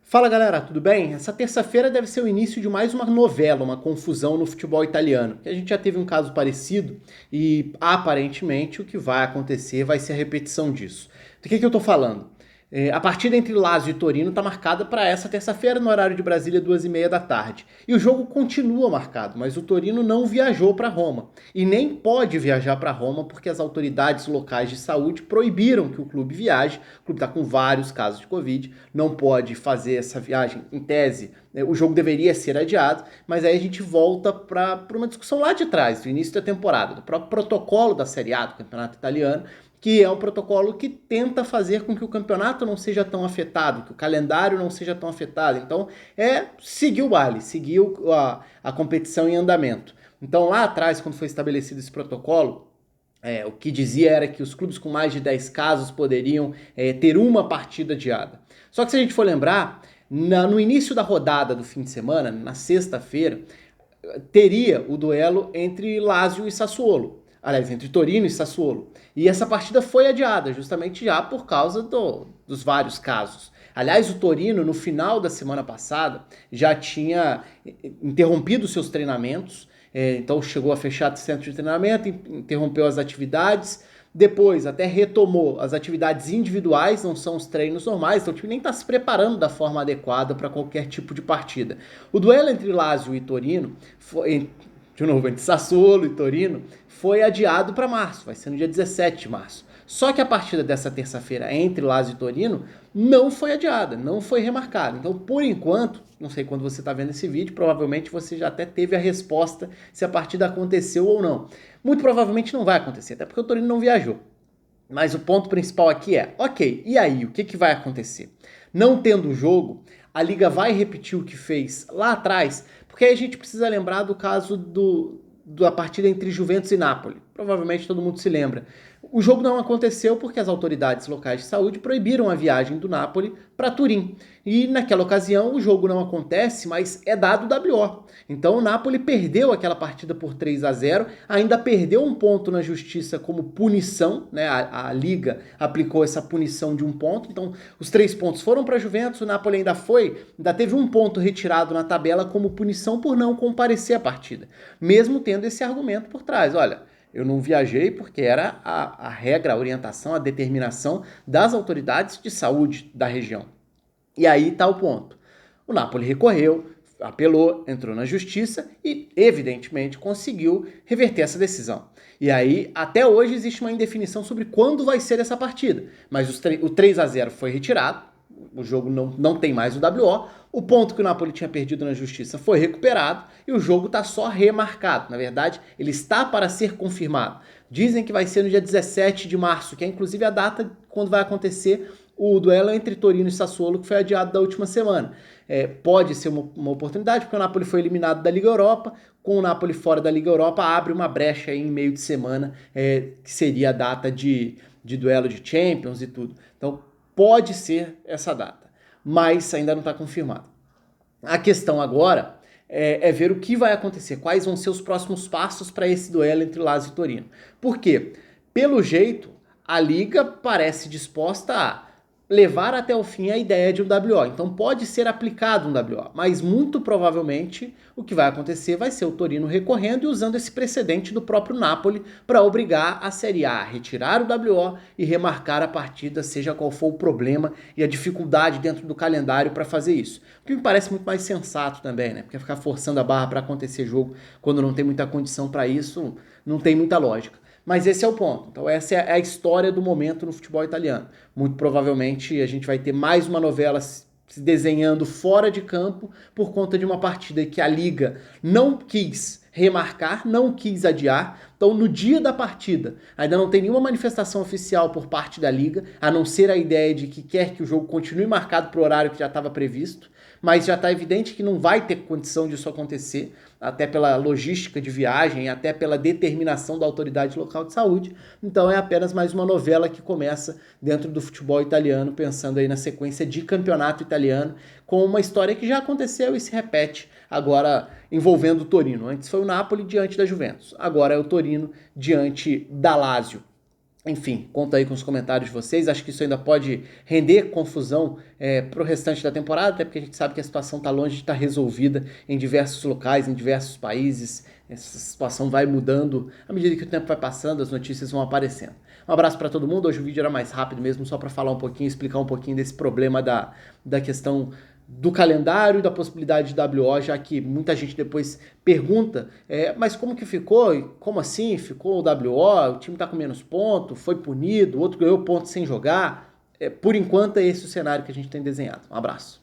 Fala galera, tudo bem? Essa terça-feira deve ser o início de mais uma novela, uma confusão no futebol italiano. A gente já teve um caso parecido e aparentemente o que vai acontecer vai ser a repetição disso. Do que eu tô falando? A partida entre Lazio e Torino está marcada para essa terça-feira, no horário de Brasília, 2h30 da tarde. E o jogo continua marcado, mas o Torino não viajou para Roma. E nem pode viajar para Roma porque as autoridades locais de saúde proibiram que o clube viaje. O clube está com vários casos de Covid, não pode fazer essa viagem. Em tese, o jogo deveria ser adiado, mas aí a gente volta para uma discussão lá de trás, do início da temporada, do próprio protocolo da Série A do Campeonato Italiano, que é um protocolo que tenta fazer com que o campeonato não seja tão afetado, que o calendário não seja tão afetado. Então, seguir o baile, seguir a competição em andamento. Então, lá atrás, quando foi estabelecido esse protocolo, o que dizia era que os clubes com mais de 10 casos poderiam ter uma partida adiada. Só que se a gente for lembrar, no início da rodada do fim de semana, na sexta-feira, teria o duelo entre Lazio e Sassuolo. Aliás, entre Torino e Sassuolo. E essa partida foi adiada, justamente já por causa dos vários casos. Aliás, o Torino, no final da semana passada, já tinha interrompido seus treinamentos, então chegou a fechar o centro de treinamento, interrompeu as atividades, depois até retomou as atividades individuais, não são os treinos normais, então o time nem está se preparando da forma adequada para qualquer tipo de partida. O duelo entre Lazio e Torino, entre Sassuolo e Torino, foi adiado para março, vai ser no dia 17 de março. Só que a partida dessa terça-feira entre Lazio e Torino não foi adiada, não foi remarcada. Então, por enquanto, não sei quando você está vendo esse vídeo, provavelmente você já até teve a resposta se a partida aconteceu ou não. Muito provavelmente não vai acontecer, até porque o Torino não viajou. Mas o ponto principal aqui é, ok, e aí, o que vai acontecer? Não tendo o jogo, a Liga vai repetir o que fez lá atrás, porque aí a gente precisa lembrar do caso da partida entre Juventus e Napoli. Provavelmente todo mundo se lembra. O jogo não aconteceu porque as autoridades locais de saúde proibiram a viagem do Napoli para Turim. E naquela ocasião o jogo não acontece, mas é dado WO. Então o Napoli perdeu aquela partida por 3-0, ainda perdeu um ponto na justiça como punição, né? A Liga aplicou essa punição de um ponto, então os 3 pontos foram para a Juventus, o Napoli ainda teve um ponto retirado na tabela como punição por não comparecer à partida, mesmo tendo esse argumento por trás. Olha, eu não viajei porque era a regra, a orientação, a determinação das autoridades de saúde da região. E aí está o ponto. O Napoli recorreu, apelou, entrou na justiça e, evidentemente, conseguiu reverter essa decisão. E aí, até hoje, existe uma indefinição sobre quando vai ser essa partida. Mas o 3-0 foi retirado, o jogo não tem mais o WO, o ponto que o Napoli tinha perdido na justiça foi recuperado e o jogo está só remarcado. Na verdade, ele está para ser confirmado. Dizem que vai ser no dia 17 de março, que é inclusive a data quando vai acontecer o duelo entre Torino e Sassuolo, que foi adiado da última semana. Pode ser uma oportunidade, porque o Napoli foi eliminado da Liga Europa. Com o Napoli fora da Liga Europa, abre uma brecha aí em meio de semana, que seria a data de duelo de Champions e tudo. Então, pode ser essa data, mas ainda não está confirmado. A questão agora é ver o que vai acontecer, quais vão ser os próximos passos para esse duelo entre Lazio e Torino. Por quê? Pelo jeito, a Liga parece disposta a levar até o fim a ideia de um WO. Então pode ser aplicado um WO, mas muito provavelmente o que vai acontecer vai ser o Torino recorrendo e usando esse precedente do próprio Napoli para obrigar a Série A a retirar o WO e remarcar a partida, seja qual for o problema e a dificuldade dentro do calendário para fazer isso. O que me parece muito mais sensato também, né? Porque ficar forçando a barra para acontecer jogo quando não tem muita condição para isso, não tem muita lógica. Mas esse é o ponto. Então essa é a história do momento no futebol italiano. Muito provavelmente a gente vai ter mais uma novela se desenhando fora de campo por conta de uma partida que a Liga não quis remarcar, não quis adiar. Então no dia da partida ainda não tem nenhuma manifestação oficial por parte da Liga, a não ser a ideia de que quer que o jogo continue marcado para o horário que já estava previsto, mas já está evidente que não vai ter condição disso acontecer, até pela logística de viagem, até pela determinação da autoridade local de saúde. Então é apenas mais uma novela que começa dentro do futebol italiano, pensando aí na sequência de campeonato italiano, com uma história que já aconteceu e se repete agora envolvendo o Torino. Antes foi o Napoli diante da Juventus, agora é o Torino diante da Lazio. Enfim, conta aí com os comentários de vocês. Acho que isso ainda pode render confusão para o restante da temporada, até porque a gente sabe que a situação está longe de estar resolvida em diversos locais, em diversos países. Essa situação vai mudando à medida que o tempo vai passando, as notícias vão aparecendo. Um abraço para todo mundo. Hoje o vídeo era mais rápido mesmo, só para falar um pouquinho, explicar um pouquinho desse problema da questão do calendário e da possibilidade de WO, já que muita gente depois pergunta, mas como que ficou? Como assim? Ficou o WO? O time tá com menos ponto? Foi punido? O outro ganhou ponto sem jogar? Por enquanto é esse o cenário que a gente tem desenhado. Um abraço.